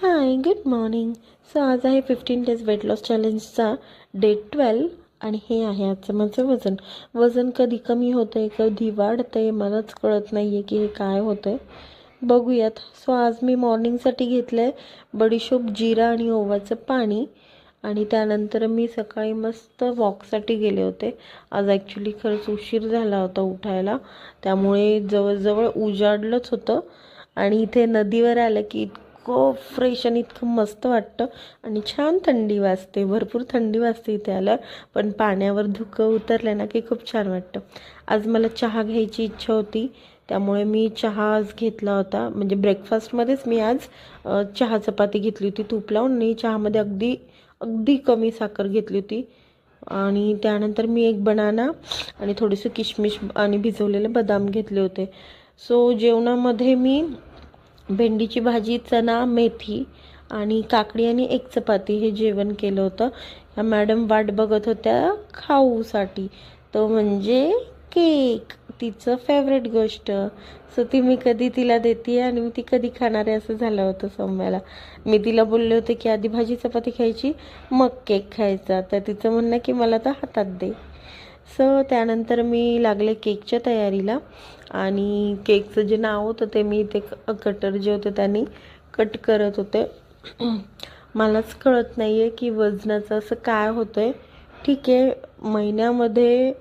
हाय, good morning. So आज आहे 15 days weight loss चॅलेंजचा day 12 आणि हे आहे आजचं माझं वजन. वजन कधी कमी होतं आहे, कधी वाढतं आहे, मलाच कळत नाही आहे की हे काय होतं आहे. बघूयात. सो आज मी मॉर्निंगसाठी घेतलं आहे बडीशोप, जिरा आणि ओव्याचं पाणी. आणि त्यानंतर मी सकाळी मस्त वॉकसाठी गेले होते. आज ॲक्च्युली खरंच उशीर झाला होता उठायला, त्यामुळे जवळजवळ उजाडलंच होतं. आणि इथे नदीवर आलं की इतकं फ्रेश आणि इतकं मस्त वाटतं आणि छान थंडी वाजते, भरपूर थंडी वाजते इथे आल्यावर. पण पाण्यावर धुकं उतरलं ना की खूप छान वाटतं. आज मला चहा घ्यायची इच्छा होती, त्यामुळे मी चहा आज घेतला होता. म्हणजे ब्रेकफास्टमध्येच मी आज चहा चपाती घेतली होती तूप लावून, आणि चहामध्ये अगदी अगदी कमी साखर घेतली होती. आणि त्यानंतर मी एक बनाना आणि थोडेसे किशमिश आणि भिजवलेले बदाम घेतले होते. सो जेवणामध्ये मी भेंडीची भाजी, चणा, मेथी आणि काकडी आणि एक चपाती हे जेवण केलं होतं. ह्या मॅडम वाट बघत होत्या खाऊसाठी, तो म्हणजे केक, तिचं फेवरेट गोष्ट. सो ती मी कधी तिला देते आणि मी ती कधी खाणार आहे असं झालं होतं सौम्याला. मी तिला बोलले होते की आधी भाजी चपाती खायची, मग केक खायचा. तर तिचं म्हणणं की मला तर हातात दे. सो त्यानंतर मी लागले केकच्या तयारीला. आणि केकचं जे नाव होतं ते मी इथे कटर जे होते त्यांनी कट करत होते. मलाच कळत नाही आहे की वजनाचं असं काय होतं आहे. ठीक आहे, महिन्यामध्ये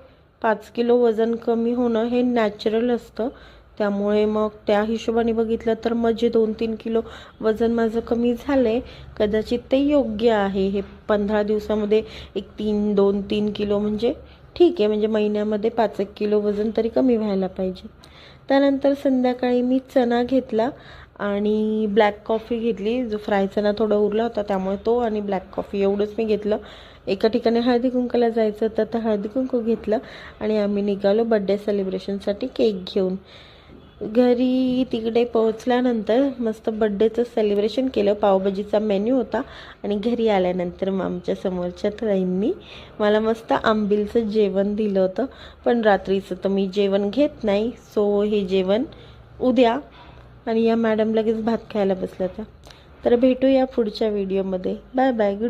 5 किलो वजन कमी होणं हे नॅचरल असतं, त्यामुळे मग त्या हिशोबाने बघितलं तर मग जे 2-3 किलो वजन माझं कमी झालं आहे, कदाचित ते योग्य आहे. हे 15 दिवसामध्ये एक 2-3 किलो म्हणजे ठीक आहे. म्हणजे महिन्यामध्ये 5-1 किलो वजन तरी कमी व्हायला पाहिजे. त्यानंतर संध्याकाळी मी चणा घेतला आणि ब्लॅक कॉफी घेतली. जो फ्राय चणा थोडा उरला होता त्यामुळे तो, आणि ब्लॅक कॉफी एवढंच मी घेतलं. एका ठिकाणी हळदी कुंकूला जायचं होतं, तर हळदी कुंकू घेतलं आणि आम्ही निघालो बड्डे सेलिब्रेशनसाठी केक घेऊन. घरी तिकडे पोहोचल्यानंतर मस्त बड्डेचं सेलिब्रेशन केलं. पावभाजीचा मेन्यू होता. आणि घरी आल्यानंतर मग आमच्या समोरच्या ताईंनी मला मस्त आंबीलचं जेवण दिलं होतं. पण रात्रीचं तर मी जेवण घेत नाही, सो हे जेवण उद्या. आणि या मॅडम लगेच भात खायला बसल्या होत्या. तर भेटूया पुढच्या व्हिडिओमध्ये. Bye bye, good.